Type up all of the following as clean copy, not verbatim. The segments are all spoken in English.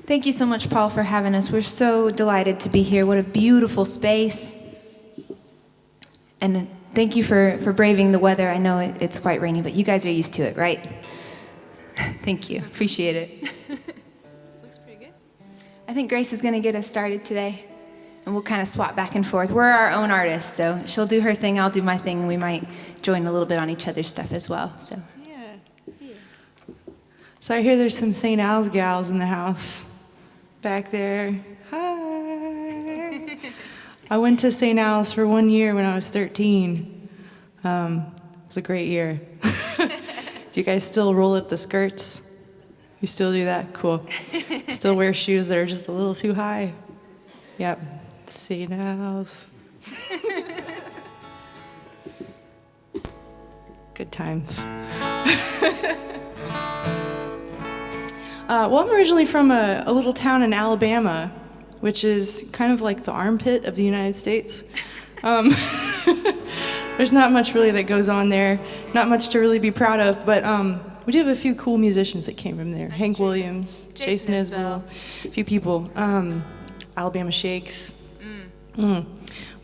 Thank you so much, Paul, for having us. We're so delighted to be here. What a beautiful space. And thank you for braving the weather. I know it's quite rainy, but you guys are used to it, right? Thank you. Appreciate it. Looks pretty good. I think Grace is going to get us started today, and we'll kind of swap back and forth. We're our own artists, so she'll do her thing, I'll do my thing, and we might join a little bit on each other's stuff as well. So. Yeah. So I hear there's some St. Al's gals in the house back there. Hi. I went to St. Al's for 1 year when I was 13. It was a great year. Do you guys still roll up the skirts? You still do that? Cool. Still wear shoes that are just a little too high? Yep. St. Al's. Good times. Well, I'm originally from a little town in Alabama, which is kind of like the armpit of the United States. There's not much really that goes on there, not much to really be proud of, but we do have a few cool musicians that came from there. That's Hank true. Williams, Jason Isbell, a few people, Alabama Shakes.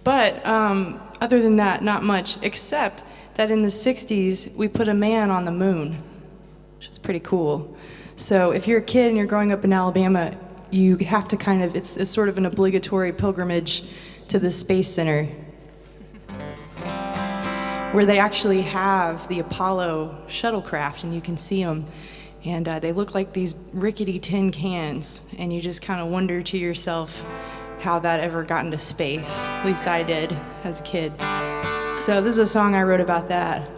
But other than that, not much, except that in the 60s, we put a man on the moon, which is pretty cool. So if you're a kid and you're growing up in Alabama, you have to kind of, it's sort of an obligatory pilgrimage to the Space Center, where they actually have the Apollo shuttlecraft, and you can see them. And they look like these rickety tin cans, and you just kind of wonder to yourself how that ever got into space. At least I did as a kid. So this is a song I wrote about that.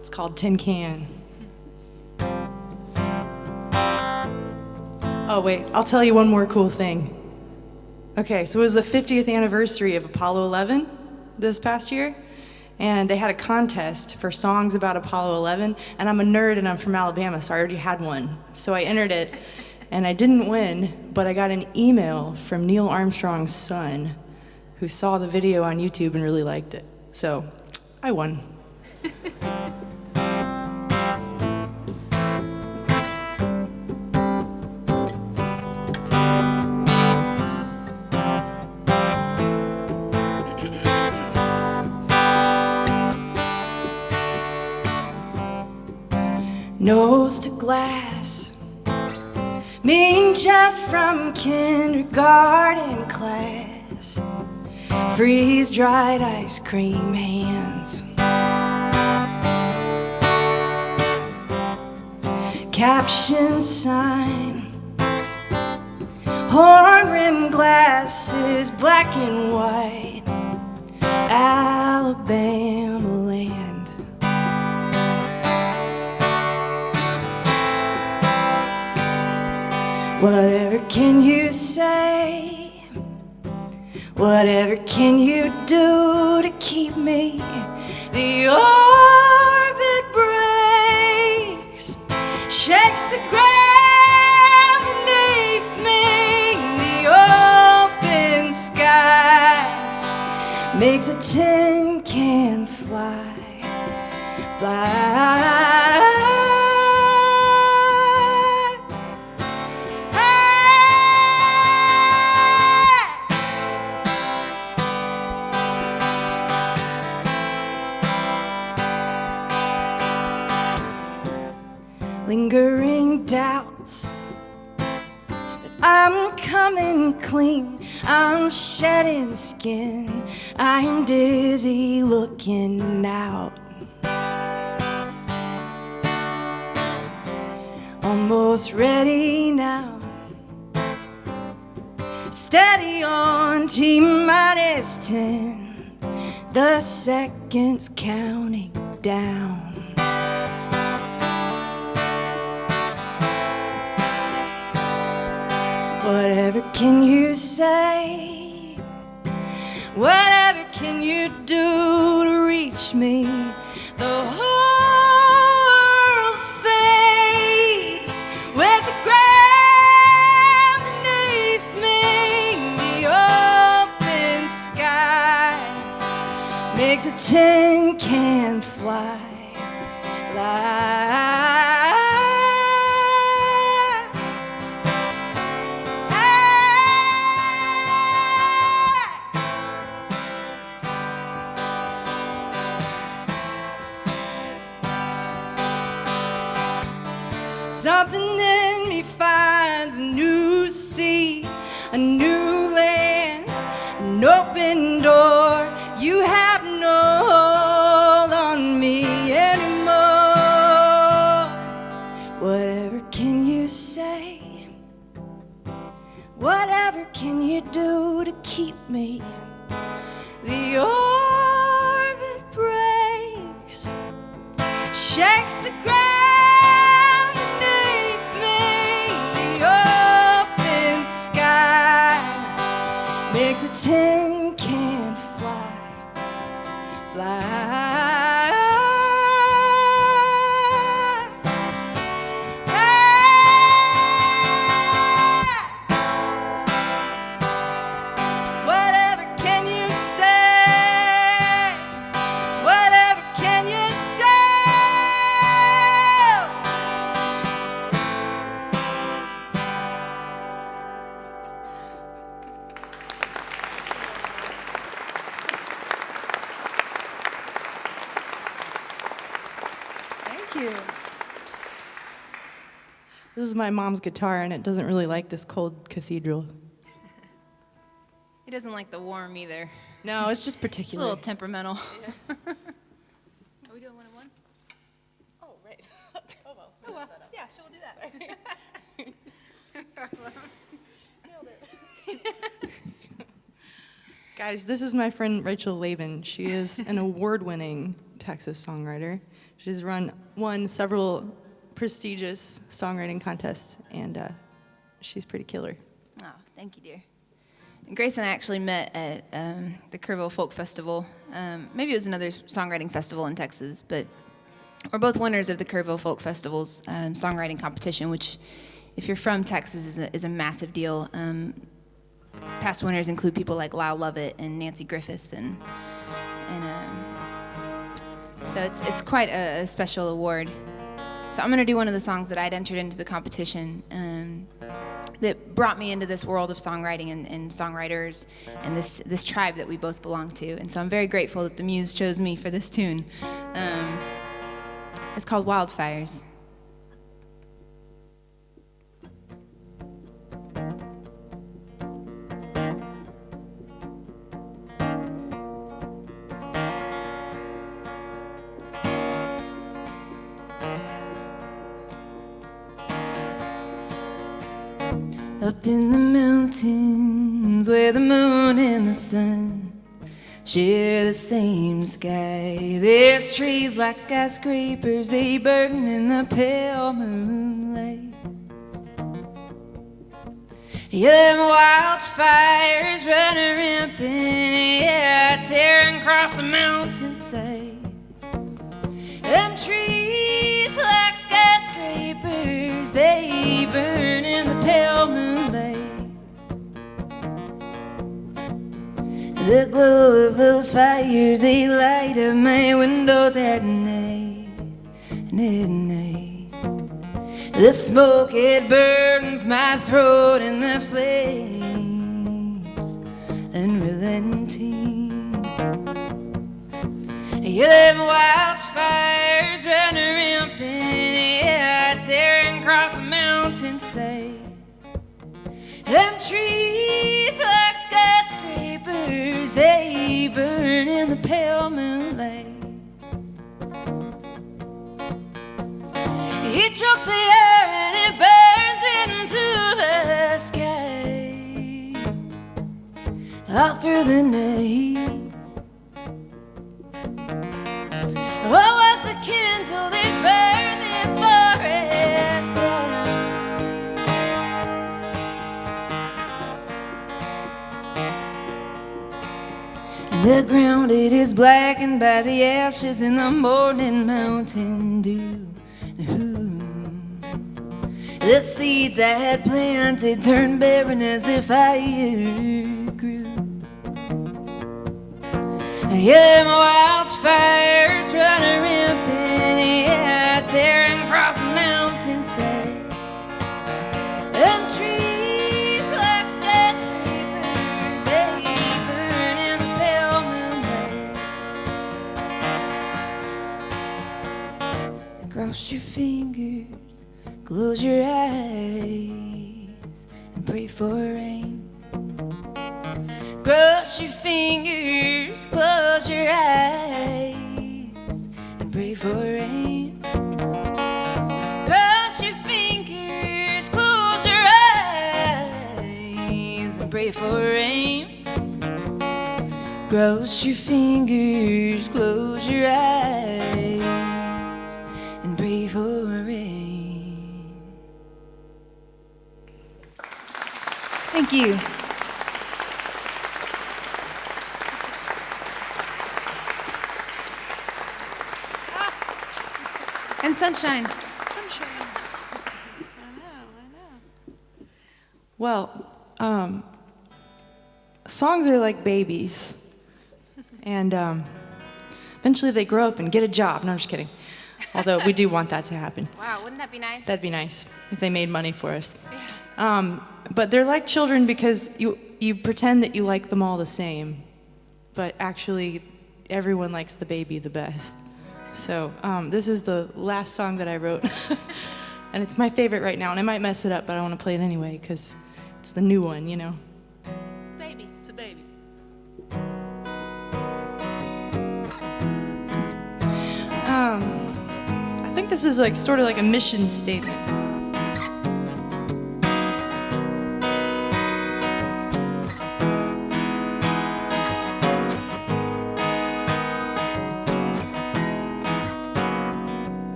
It's called Tin Can. Oh wait, I'll tell you one more cool thing. Okay, so it was the 50th anniversary of Apollo 11 this past year, and they had a contest for songs about Apollo 11, and I'm a nerd and I'm from Alabama, so I already had one. So I entered it, and I didn't win, but I got an email from Neil Armstrong's son, who saw the video on YouTube and really liked it. So I won. Nose to glass, me and Jeff from kindergarten class, freeze-dried ice cream hands, caption sign, horn-rimmed glasses, black and white, Alabama land. Whatever can you say? Whatever can you do to keep me? The orbit breaks, shakes the ground beneath me. The open sky makes a tin can fly, fly. Lingering doubts that I'm coming clean, I'm shedding skin, I'm dizzy looking out, almost ready now, steady on T-minus 10, the seconds counting down. Whatever can you say? Whatever can you do to reach me? The whole world fades with the ground beneath me. The open sky makes a tin can fly, fly. Something in me finds a new sea, a new land, an open door. You have no hold on me anymore. Whatever can you say? Whatever can you do to keep me? The orbit breaks, shakes the ground beneath me. The open sky makes a tin can fly, fly. Whatever can you say? Whatever can you do? Thank you. This is my mom's guitar, and it doesn't really like this cold cathedral. He doesn't like the warm either. No, it's just He's a particular. little temperamental. Are we doing one on one? Oh, right. Oh, well. Oh, well, yeah, sure, we'll do that. Guys, this is my friend Rachel Laven. She is an award-winning Texas songwriter. She's won several prestigious songwriting contests, and she's pretty killer. Oh, thank you, dear. Grace and I actually met at the Kerrville Folk Festival. Maybe it was another songwriting festival in Texas, but we're both winners of the Kerrville Folk Festival's songwriting competition, which, if you're from Texas, is a massive deal. Past winners include people like Lyle Lovett and Nancy Griffith, and so it's quite a special award. So I'm going to do one of the songs that I'd entered into the competition that brought me into this world of songwriting and songwriters and this tribe that we both belong to. And so I'm very grateful that the Muse chose me for this tune. It's called Wildfires. Up in the mountains where the moon and the sun share the same sky, there's trees like skyscrapers, they burn in the pale moonlight. Yeah, them wildfires running rampant, yeah, tearing across the mountainside. Them trees like skyscrapers, they burn in the pale moonlight. The glow of those fires, they light up my windows at night, and at night the smoke, it burns my throat, and the flames unrelenting. Yeah, them wildfires running rampant, yeah, tearing across the mountainside. Them trees like skyscrapers, they burn in the pale moonlight. It chokes the air and it burns into the sky, all through the night. What was the kindle that burned this forest down? And the ground, it is blackened by the ashes in the morning mountain dew. The seeds I had planted turned barren as the fire grew. Yeah, them wildfires running rampant, yeah, tearing across the mountainside. Them trees like skyscrapers, they burn in the pale moonlight. Cross your fingers, close your eyes and pray for rain. Cross your fingers, close your eyes and pray for rain. Cross your fingers, close your eyes and pray for rain. Cross your fingers, close your eyes and pray for rain. Thank you. And sunshine. Sunshine. I know. Well, songs are like babies. And eventually they grow up and get a job. No, I'm just kidding. Although we do want that to happen. Wow, wouldn't that be nice? That'd be nice if they made money for us. But they're like children because you pretend that you like them all the same. But actually, everyone likes the baby the best. So this is the last song that I wrote. And it's my favorite right now. And I might mess it up, but I want to play it anyway because it's the new one, you know. Baby. It's a baby. I think this is like sort of like a mission statement.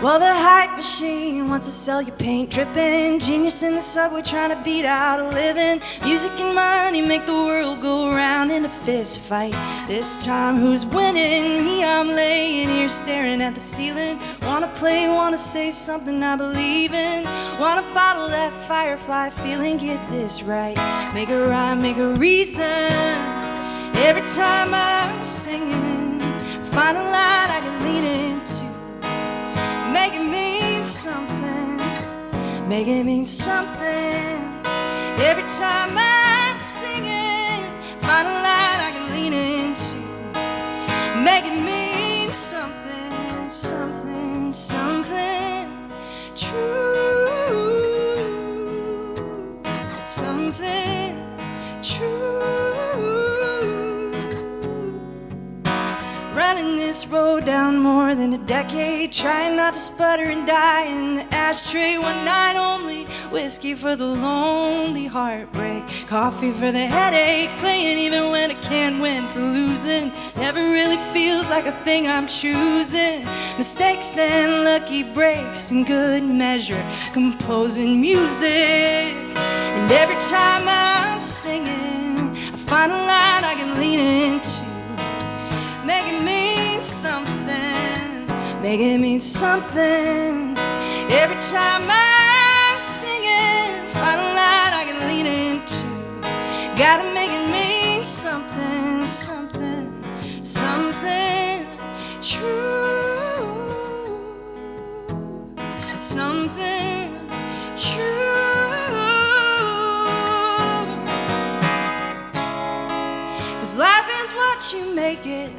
Well, the hype machine wants to sell you paint dripping. Genius in the subway trying to beat out a living. Music and money make the world go round in a fist fight. This time who's winning? Me, I'm laying here staring at the ceiling. Wanna play, wanna say something I believe in. Wanna bottle that firefly feeling, get this right. Make a rhyme, make a reason. Every time I'm singing, find a line I can lean into. Make it mean something, make it mean something. Every time I'm singing, find a line I can lean into. Make it mean something, something, something true. Something true. Running this road down more than a decade, trying not to sputter and die in the ashtray. One night only, whiskey for the lonely heartbreak, coffee for the headache, playing even when I can't win for losing. Never really feels like a thing I'm choosing. Mistakes and lucky breaks in good measure, composing music. And every time I'm singing, I find a line I can lean into. Make it mean something, make it mean something. Every time I'm singing, find a line I can lean into. Gotta make it mean something, something, something true. Something true. 'Cause life is what you make it.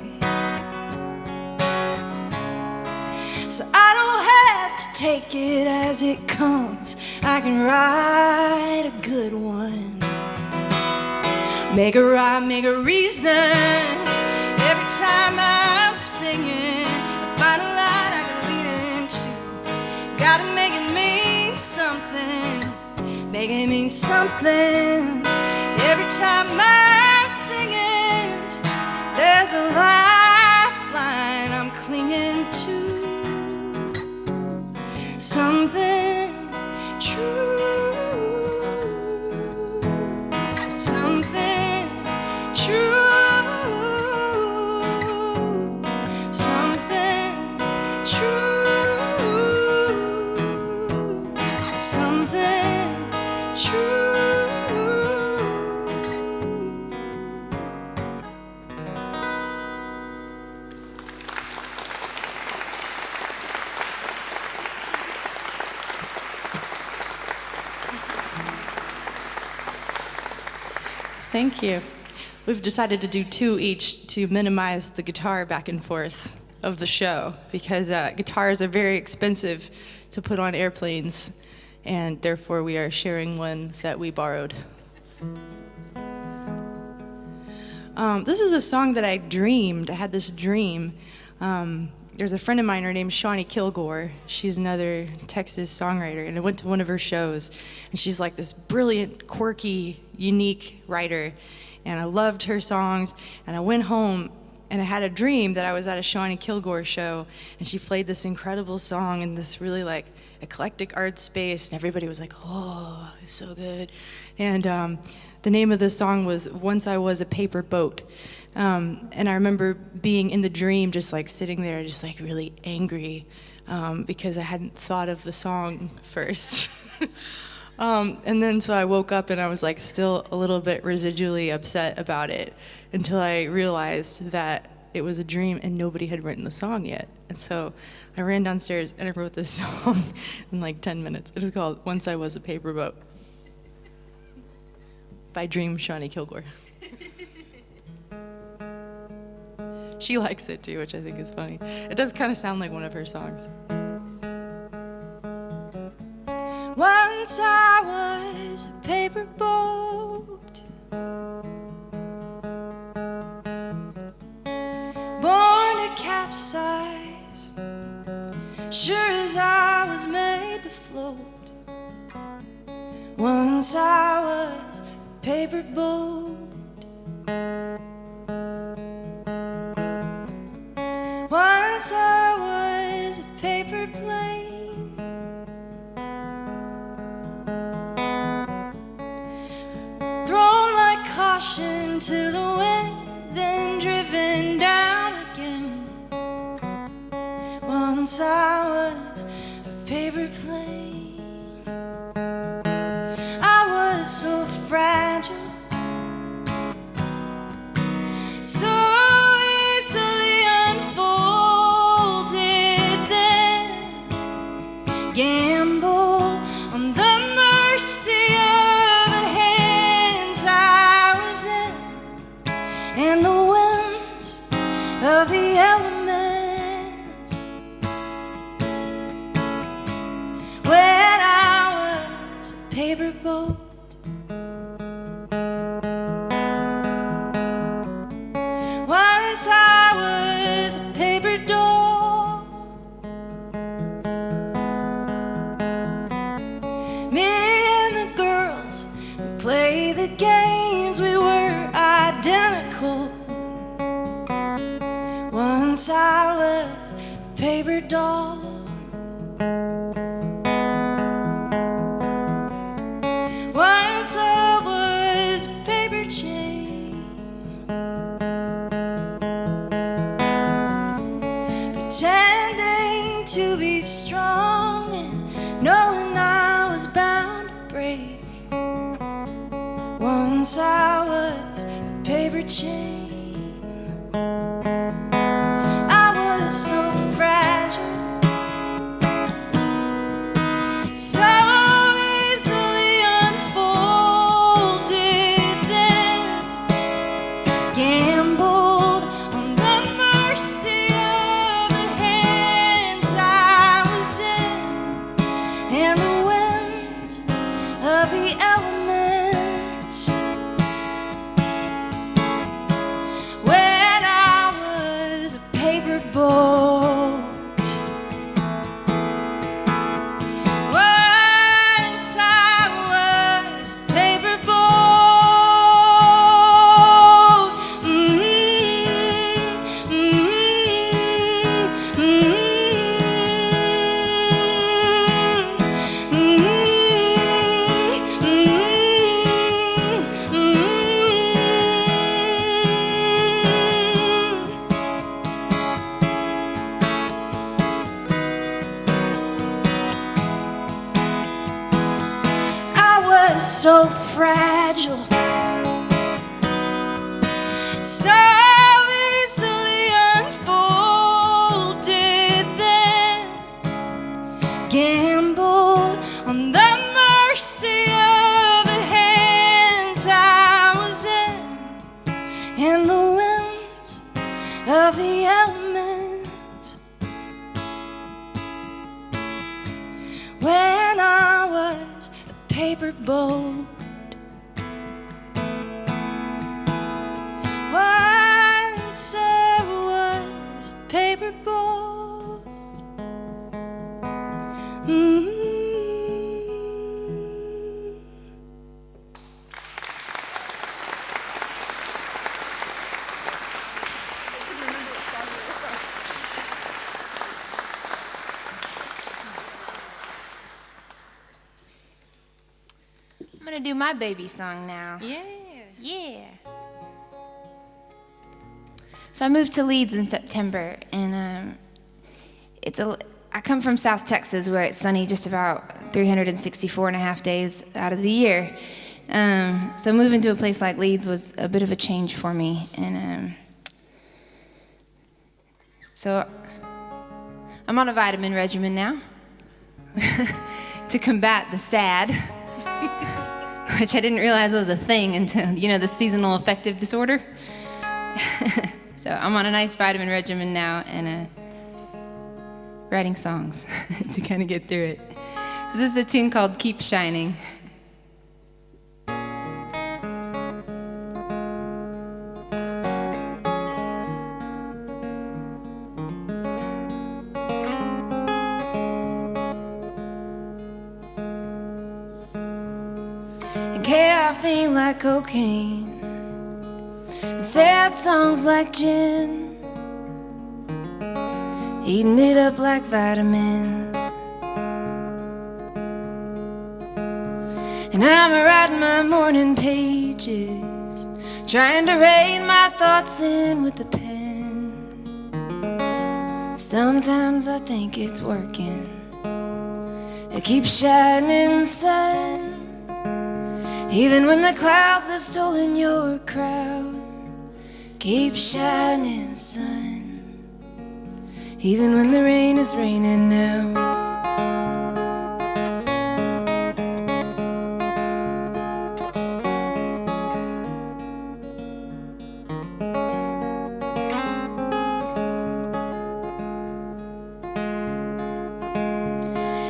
So I don't have to take it as it comes. I can write a good one. Make a rhyme, make a reason. Every time I'm singing, I find a line I can lean into. Gotta make it mean something, make it mean something. Every time I'm singing, there's a lifeline I'm clinging to. Something true, something true, something true, something true. Thank you. We've decided to do two each to minimize the guitar back and forth of the show because guitars are very expensive to put on airplanes and therefore we are sharing one that we borrowed. This is a song that I dreamed. I had this dream. There's a friend of mine, her name's Shawnee Kilgore. She's another Texas songwriter, and I went to one of her shows, and she's like this brilliant, quirky, unique writer, and I loved her songs, and I went home, and I had a dream that I was at a Shawnee Kilgore show, and she played this incredible song in this really like eclectic art space, and everybody was like, oh, it's so good. And the name of the song was Once I Was a Paper Boat. And I remember being in the dream, just like sitting there, just like really angry because I hadn't thought of the song first. And then so I woke up and I was like still a little bit residually upset about it until I realized that it was a dream and nobody had written the song yet. And so I ran downstairs and I wrote this song in like 10 minutes. It is called Once I Was a Paper Boat by Dream Shawnee Kilgore. She likes it too, which I think is funny. It does kind of sound like one of her songs. Once I was a paper boat, born to capsize, sure as I was made to float. Once I was a paper boat, once I was a paper plane, thrown like caution to the wind, then driven down again. Once I was a paper plane. I was so fragile, so easily unfolded, then gamble on the mercy of the hands I was in, and the whims of the elements. When I was a paper boat, once I was a paper doll, me and the girls who play the games, we were identical. Once I was a paper doll, once I was a paper chain, pretending to be strong and knowing I was bound to break. Once I was a paper chain. I was so fragile, so easily unfolded, then gambled on the mercy of the hands I was in, and the winds of the elements. When I was a paper boat, once I was a paper boat. I was so fragile, so easily unfolded, then gambled on the mercy of the hands I was in, and the winds of the elements. When I was paper boat. Once there was a paper boat. I'm gonna do my baby song now. Yeah. So I moved to Leeds in September, and I come from South Texas, where it's sunny just about 364 and a half days out of the year. So moving to a place like Leeds was a bit of a change for me, and so I'm on a vitamin regimen now to combat the SAD. Which I didn't realize was a thing until, the seasonal affective disorder. So I'm on a nice vitamin regimen now and writing songs to kind of get through it. So this is a tune called Keep Shining. Caffeine like cocaine, and sad songs like gin, eating it up like vitamins. And I'm writing my morning pages, trying to rein my thoughts in with a pen. Sometimes I think it's working. It keeps shining sun, even when the clouds have stolen your crowd. Keep shining, sun, even when the rain is raining now.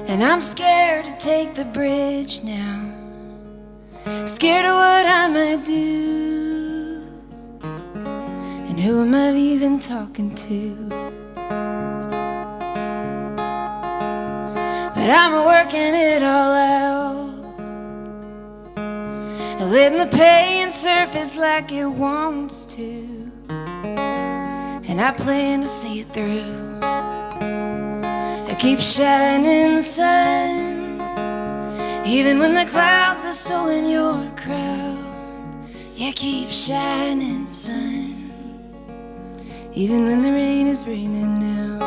And I'm scared to take the bridge now, scared of what I might do, and who am I even talking to? But I'm working it all out, letting the pain surface like it wants to, and I plan to see it through. I keep shining, sun, even when the clouds have stolen your crowd. Yeah, keep shining, sun, even when the rain is raining now.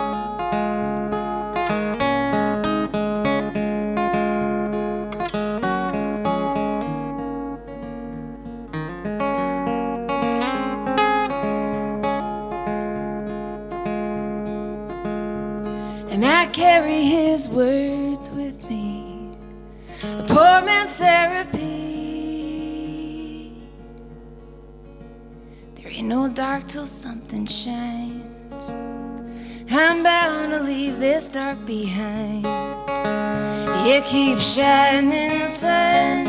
And I carry his words with me, a poor man's therapy. There ain't no dark till something shines. I'm bound to leave this dark behind. Yeah, keep shining, sun,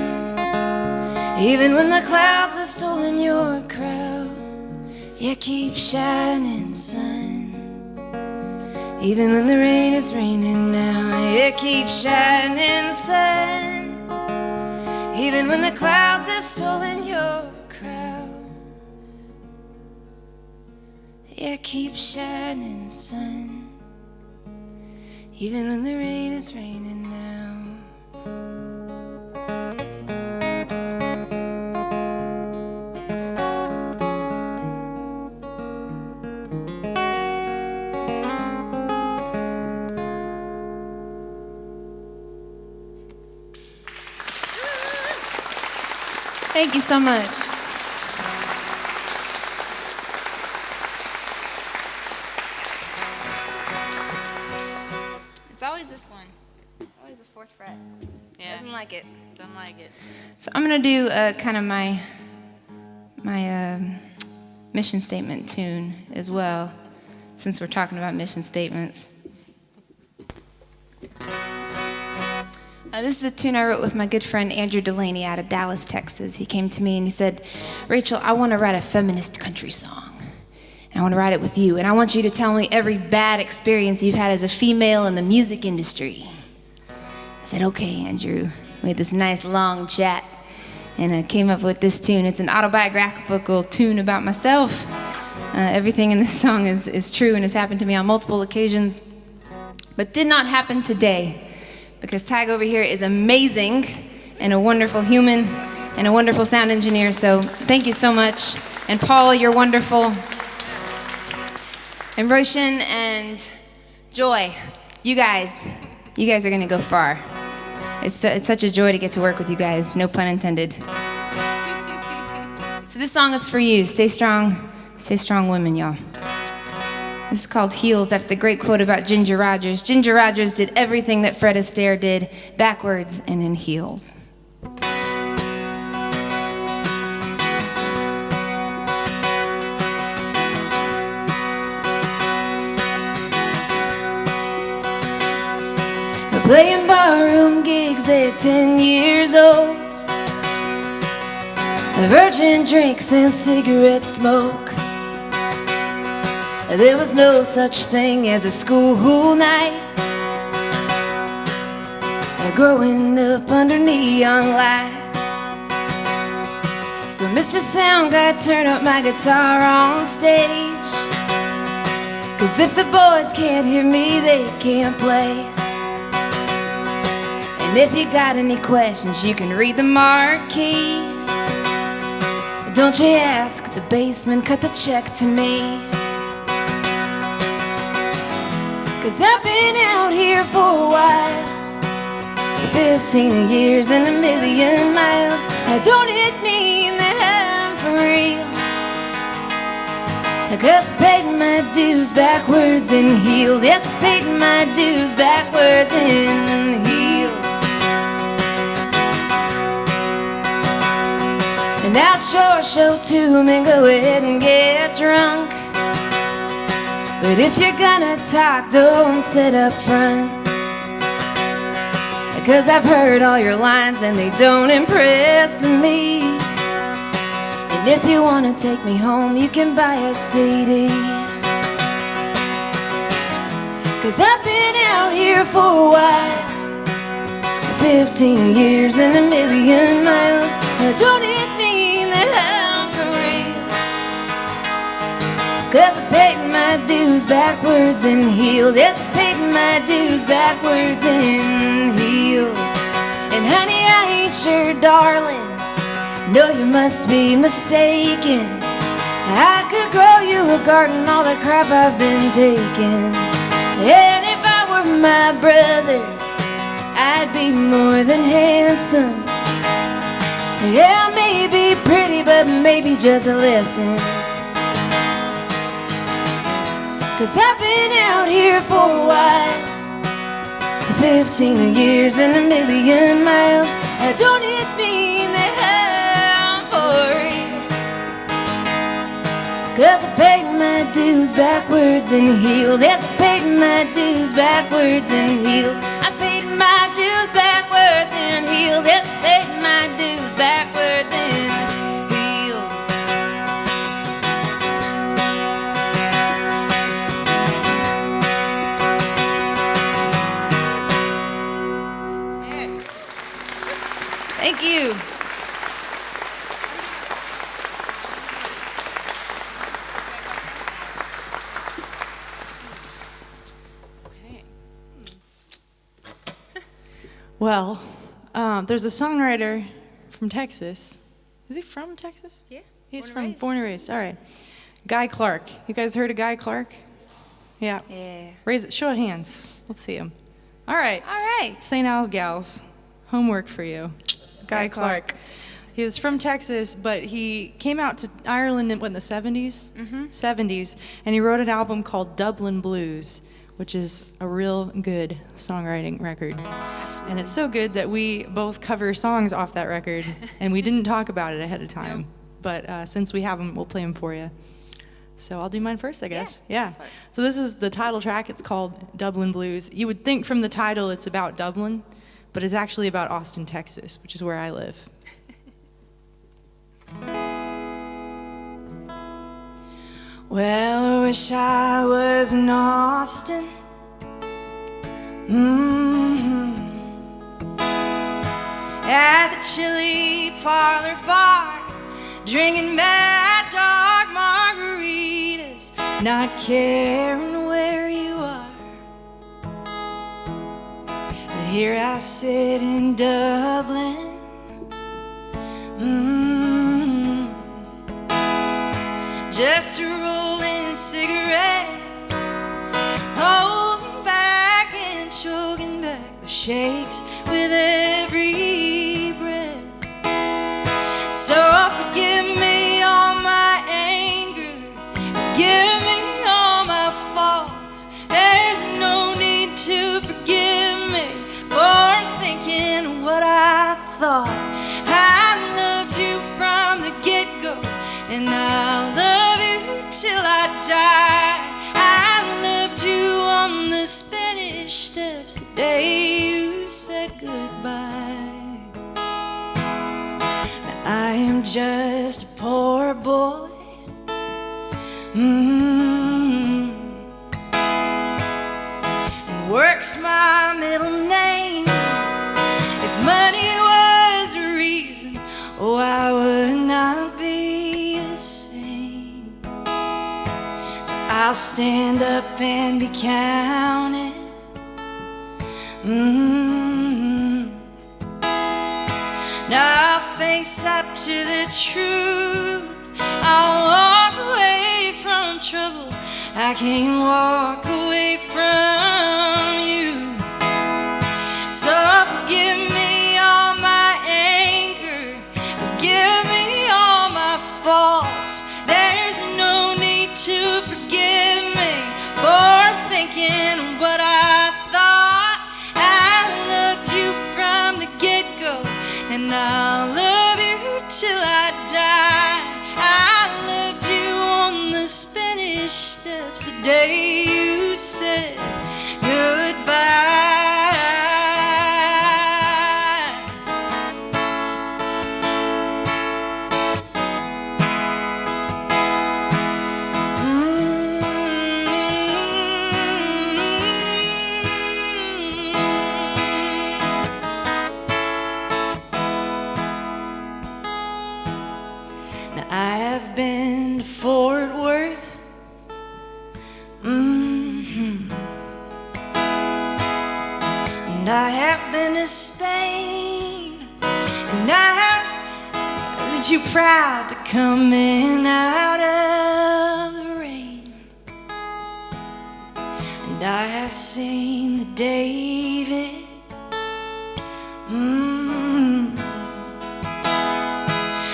even when the clouds have stolen your crowd. Yeah, keep shining, sun, even when the rain is raining now. Yeah, keep shining, sun, even when the clouds have stolen your crowd. Yeah, keep shining, sun, even when the rain is raining now. Thank you so much. It's always this one. It's always the 4th fret. Yeah. Doesn't like it. Don't like it. So I'm gonna do kind of my mission statement tune as well, since we're talking about mission statements. This is a tune I wrote with my good friend Andrew Delaney out of Dallas, Texas. He came to me and he said, Rachel, I want to write a feminist country song. And I want to write it with you. And I want you to tell me every bad experience you've had as a female in the music industry. I said, okay, Andrew. We had this nice long chat. And I came up with this tune. It's an autobiographical tune about myself. Everything in this song is true and has happened to me on multiple occasions. But did not happen today. Because Tag over here is amazing and a wonderful human and a wonderful sound engineer. So thank you so much. And Paul, you're wonderful. And Roshan and Joy, you guys are gonna go far. It's such a joy to get to work with you guys, no pun intended. So this song is for you. Stay strong women, y'all. This is called Heels, after the great quote about Ginger Rogers. Ginger Rogers did everything that Fred Astaire did, backwards and in heels. Playing barroom gigs at 10 years old, virgin drinks and cigarette smoke. There was no such thing as a school night, growing up under neon lights. So Mr. Sound Guy, turn up my guitar on stage, 'cause if the boys can't hear me, they can't play. And if you got any questions, you can read the marquee. Don't you ask the bassman, cut the check to me. 'Cause I've been out here for a while, 15 years and a million miles. Don't it mean that I'm for real? 'Cause I paid my dues backwards in heels. Yes, I paid my dues backwards in heels. And I'd sure show to me, go ahead and get drunk. But if you're gonna talk, don't sit up front. 'Cause I've heard all your lines and they don't impress me. And if you wanna take me home, you can buy a CD. 'Cause I've been out here for a while, 15 years and a million miles. Don't it mean that I'm for real? 'Cause I paid my dues backwards in heels. Yes, I paid my dues backwards in heels. And honey, I ain't sure, darling, no, you must be mistaken. I could grow you a garden, all the crap I've been taking. And if I were my brother, I'd be more than handsome. Yeah, maybe pretty, but maybe just a lesson. 'Cause I've been out here for a while, 15 years and a million miles. Don't it mean that I'm for real? 'Cause I paid my dues backwards in heels. Yes, I paid my dues backwards in heels. I paid my dues backwards in heels. Yes, I paid my dues backwards in heels. Thank you. Well, there's a songwriter from Texas. Is he from Texas? Yeah. He's born and raised. All right. Guy Clark. You guys heard of Guy Clark? Yeah. Yeah. Raise it. Show of hands. Let's see him. All right. All right. St. Al's gals. Homework for you. Guy Clark. He was from Texas, but he came out to Ireland in the 70s? Mm-hmm. 70s. And he wrote an album called Dublin Blues, which is a real good songwriting record. Absolutely. And it's so good that we both cover songs off that record, and we didn't talk about it ahead of time. No. But since we have them, we'll play them for you. So I'll do mine first, I guess. Yeah. So this is the title track. It's called Dublin Blues. You would think from the title it's about Dublin, but it's actually about Austin, Texas, which is where I live. Well, I wish I was in Austin. At the chili parlor bar, drinking Mad Dog margaritas, not caring where you are. But here I sit in Dublin, just rolling cigarettes, holding back and choking back the shakes with every breath. So forgive me all my anger, forgive me all my faults. There's no need to forgive me for thinking what I thought. I loved you from the get-go, and I'll love you till I die. I loved you on the Spanish Steps the day you said goodbye. Now I am just a poor boy, and work's my middle name. If money was a reason, why would not be the same? So I'll stand up and be counted. Now I'll face up to the truth. I'll walk away from trouble. I can't walk away from you. So forgive me all my anger, forgive me all my faults. There's no need to forgive me for thinking what I thought. I loved you from the get-go, and I'll love you till I die. I loved you on the Spanish Steps the day you said goodbye. Now I have been to Fort Worth, and I have been to Spain, and I have been too proud to come in out of the rain. And I have seen the David,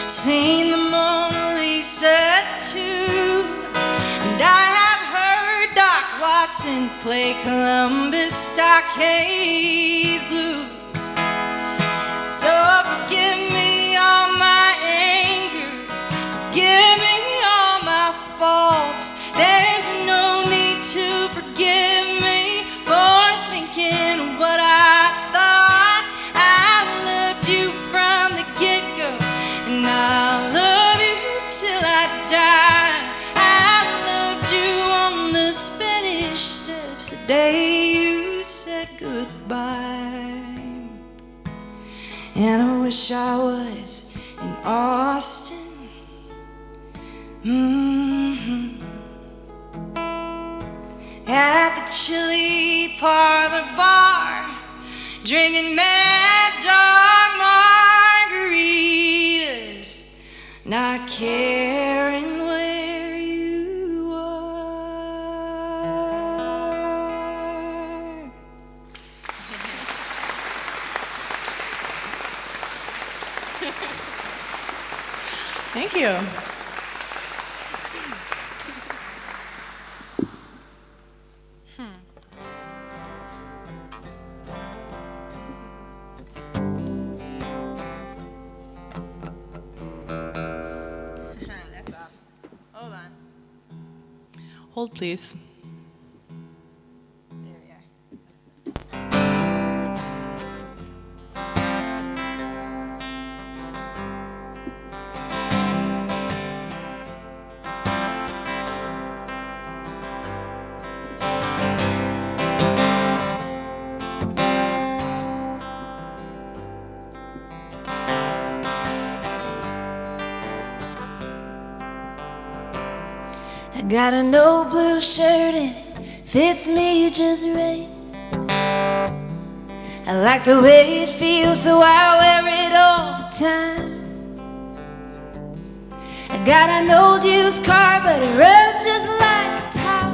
seen the Mona Lisa too, and I have heard Doc Watson play Columbus Stockade Blues. So forgive me all my anger, forgive me all my faults. There's no need to forgive me for thinking what I thought. I loved you from the get-go, and I'll love you till I die. I loved you on the Spanish Steps the day you said goodbye. And I wish I was in Austin, at the chili parlor bar, drinking Mad Dog margaritas, not caring where you are. Thank you. That's off. Hold on. Hold, please. There we are. got an old blue shirt and it fits me just right. I like the way it feels, so I wear it all the time. I got an old used car, but it runs just like a top.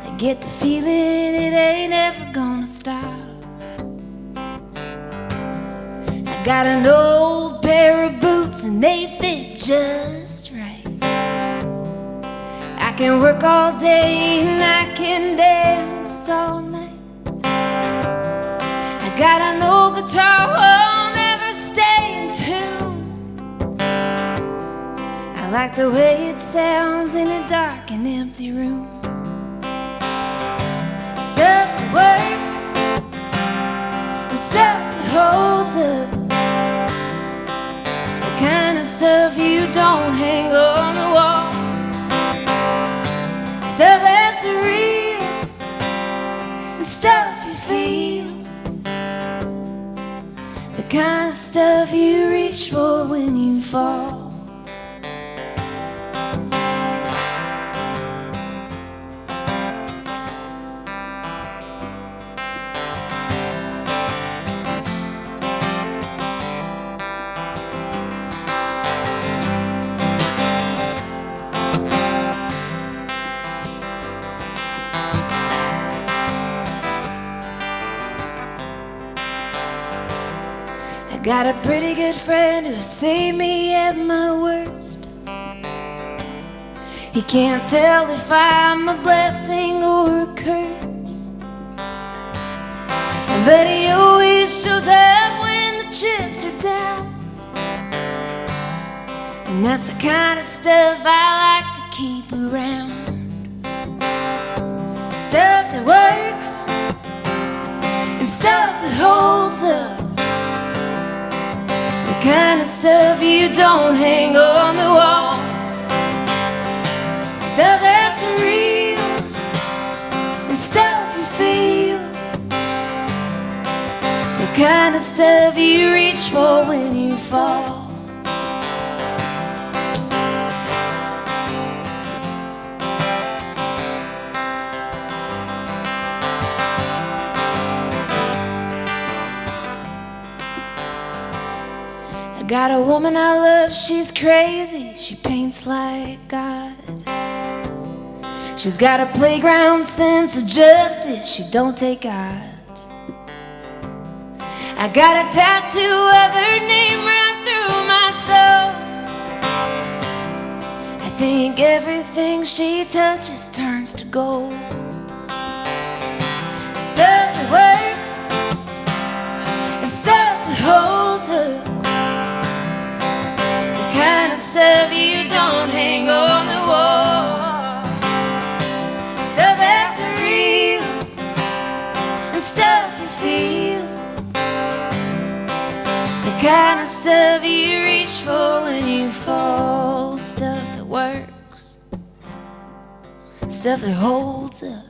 I get the feeling it ain't ever gonna stop. I got an old pair of boots and they fit just right. I can work all day and I can dance all night. I got an old guitar, I'll never stay in tune. I like the way it sounds in a dark and empty room. Stuff that works and stuff that holds up, the kind of stuff you don't hang on the wall. Stuff that's real and stuff you feel, the kind of stuff you reach for when you fall. Got a pretty good friend who saved me at my worst. He can't tell if I'm a blessing or a curse, but he always shows up when the chips are down. And that's the kind of stuff I like to keep around. Stuff that works and stuff that holds up, kind of stuff you don't hang on the wall. Stuff that's real and stuff you feel, the kind of stuff you reach for when you fall. Got a woman I love, she's crazy, she paints like God. She's got a playground sense of justice, she don't take odds. I got a tattoo of her name right through my soul. I think everything she touches turns to gold. Stuff that works and stuff that holds up, kind of stuff you don't hang on the wall. Stuff that's real and stuff you feel, the kind of stuff you reach for when you fall. Stuff that works, stuff that holds up,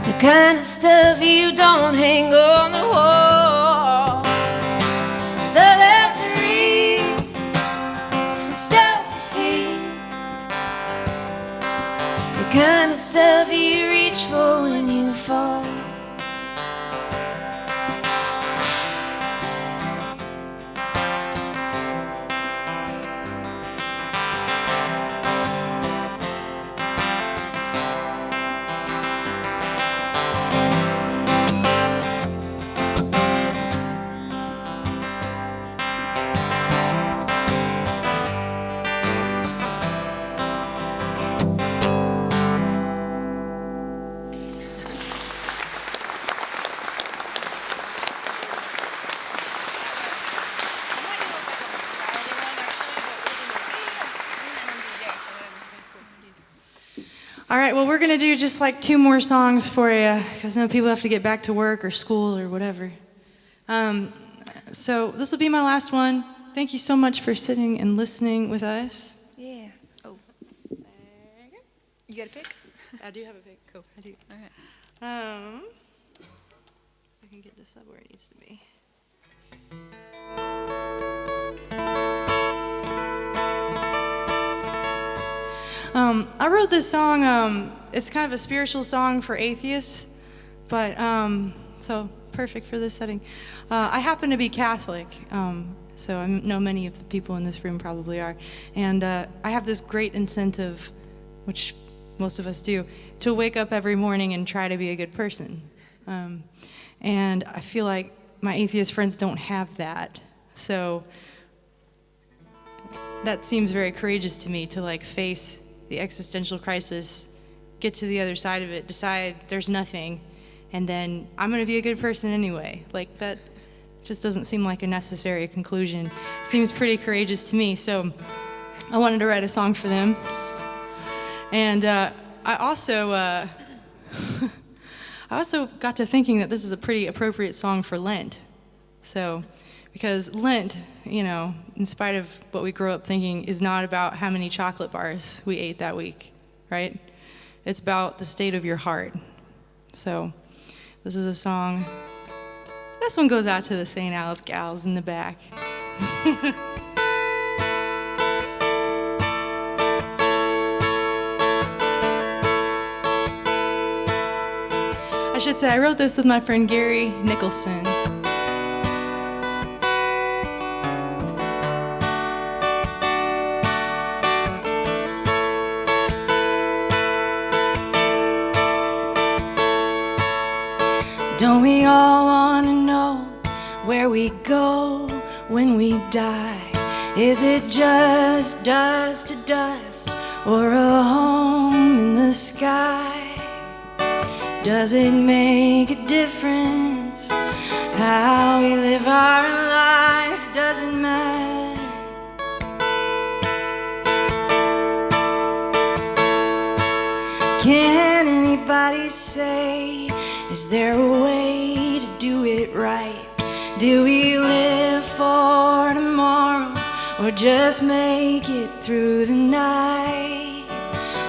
the kind of stuff you don't hang on the wall. Stuff that's stuff you feel, the kind of stuff you reach for when you fall. All right, well, we're going to do just like 2 more songs for you, because I know people have to get back to work or school or whatever. So this will be my last one. Thank you so much for sitting and listening with us. Yeah. Oh. You got a pick? I do have a pick. Cool. I do. All right. I can get this up where it needs to be. I wrote this song. It's kind of a spiritual song for atheists, but so perfect for this setting. I happen to be Catholic, so I know many of the people in this room probably are, and I have this great incentive, which most of us do, to wake up every morning and try to be a good person. And I feel like my atheist friends don't have that, so that seems very courageous to me, to like face the existential crisis, get to the other side of it, decide there's nothing, and then I'm gonna be a good person anyway. Like, that just doesn't seem like a necessary conclusion. Seems pretty courageous to me, so I wanted to write a song for them. And I also got to thinking that this is a pretty appropriate song for Lent. So, because Lent, you know, in spite of what we grow up thinking, is not about how many chocolate bars we ate that week, right? It's about the state of your heart. So, this is a song. This one goes out to the St. Alice gals in the back. I should say, I wrote this with my friend Gary Nicholson. Don't we all want to know where we go when we die? Is it just dust to dust, or a home in the sky? Does it make a difference how we live our lives? Does it matter? Can anybody say, is there a way to do it right? Do we live for tomorrow, or just make it through the night?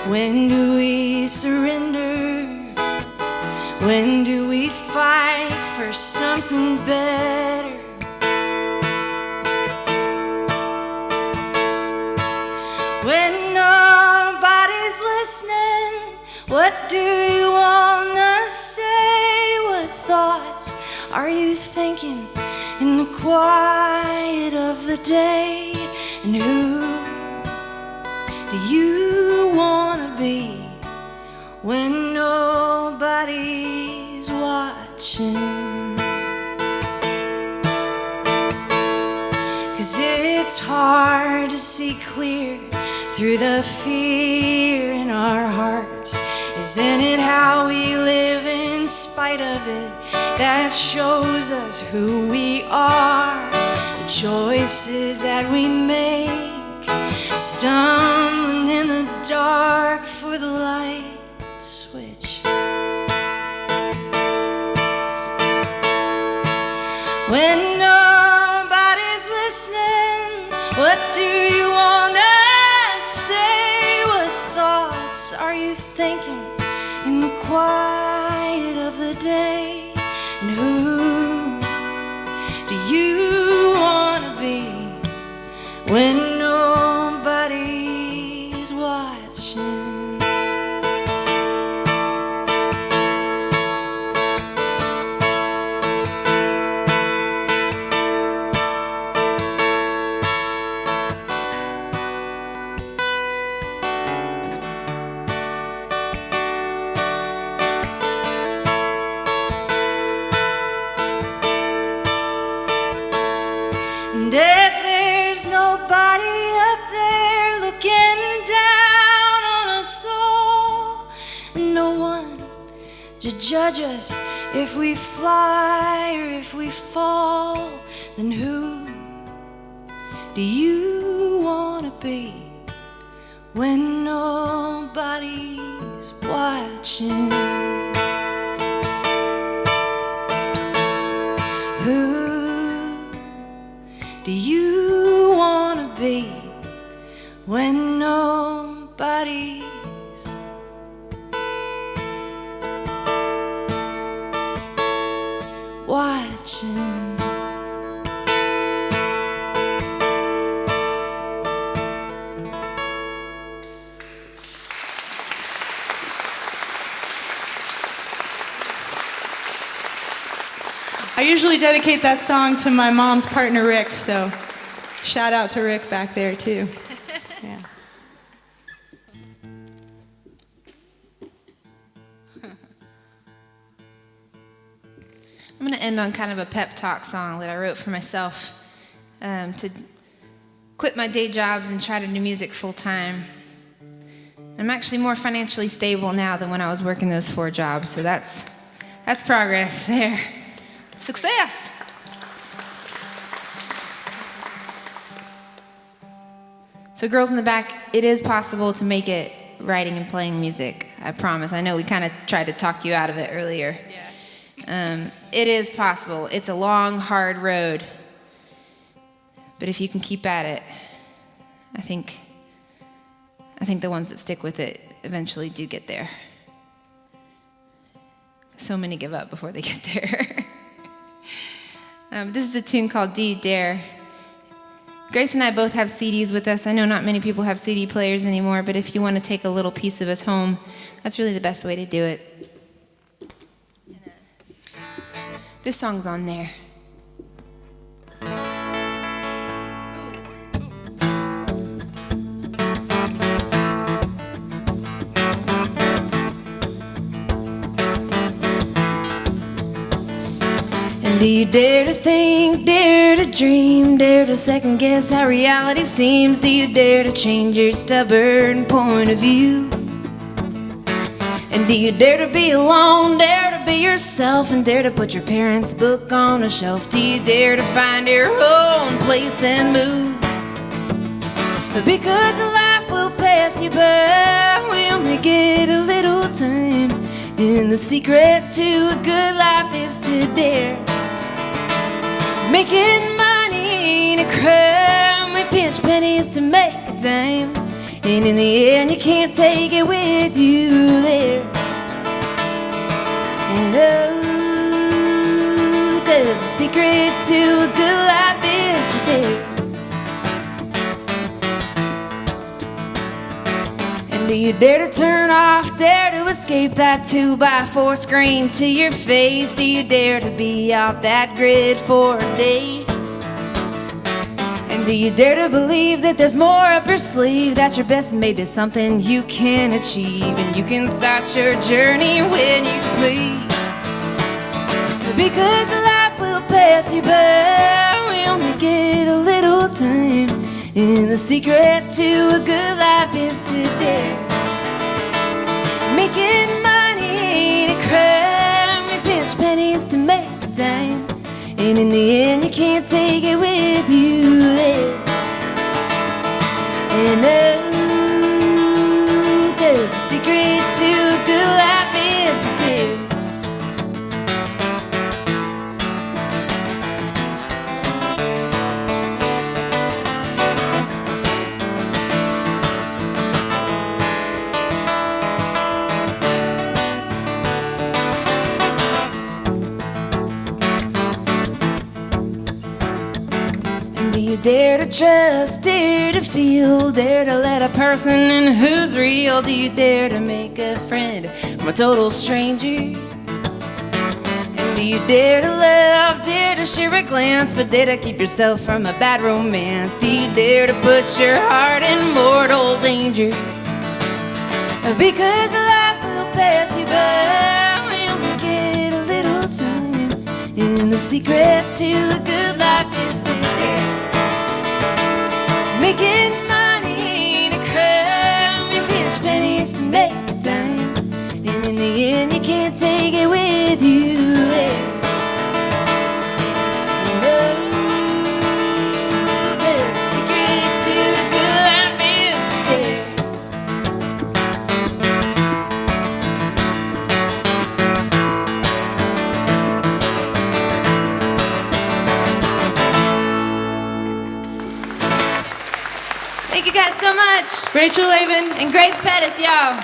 When do we surrender? When do we fight for something better? When nobody's listening, what do you wanna say? What thoughts are you thinking in the quiet of the day? And who do you wanna be when nobody's watching? 'Cause it's hard to see clear through the fear in our hearts. Isn't it how we live in spite of it that shows us who we are? The choices that we make, stumbling in the dark for the light switch. When nobody's listening, what do you wanna say? What thoughts are you thinking in the quiet of the day? And who do you wanna be when nobody's watching? And if there's nobody up there looking down on us all, and no one to judge us if we fly or if we fall, then who do you want to be when nobody's watching? Who do you want to be when nobody's watching? I usually dedicate that song to my mom's partner, Rick, so shout out to Rick back there, too. Yeah. I'm going to end on kind of a pep talk song that I wrote for myself to quit my day jobs and try to do music full time. I'm actually more financially stable now than when I was working those 4 jobs, so that's progress there. Success! So girls in the back, it is possible to make it writing and playing music, I promise. I know we kind of tried to talk you out of it earlier. Yeah. It is possible. It's a long, hard road. But if you can keep at it, I think the ones that stick with it eventually do get there. So many give up before they get there. This is a tune called Do You Dare? Grace and I both have CDs with us. I know not many people have CD players anymore, but if you want to take a little piece of us home, that's really the best way to do it. This song's on there. Do you dare to think, dare to dream, dare to second guess how reality seems? Do you dare to change your stubborn point of view? And do you dare to be alone, dare to be yourself, and dare to put your parents' book on a shelf? Do you dare to find your own place and move? Because life will pass you by, we only get a little time. And the secret to a good life is to dare. Making money ain't a crime. We pinch pennies to make a dime. And in the end, you can't take it with you there. And oh, 'cause the secret to a good life is to dare. And do you dare to turn off, dare to escape that 2x4 screen to your face? Do you dare to be off that grid for a day? And do you dare to believe that there's more up your sleeve, that your best may be something you can achieve, and you can start your journey when you please? Because life will pass you by, we only get a little time. And the secret to a good life is to dare. Making money ain't a crime. We pinch pennies to make a dime. And in the end, you can't take it with you there. And oh, 'cause the secret to a good life is to dare. Dare to trust, dare to feel, dare to let a person in who's real. Do you dare to make a friend from a total stranger? And do you dare to love, dare to share a glance, but dare to keep yourself from a bad romance? Do you dare to put your heart in mortal danger? Because life will pass you by, we only get a little time. And the secret to a good life is to dare. Making money ain't a crime. We pinch pennies to make a dime. And in the end, you can't take it with you there. No, 'cause the secret to a good life is to dare. Thank you guys so much. Rachel Laven. And Grace Pettis, y'all.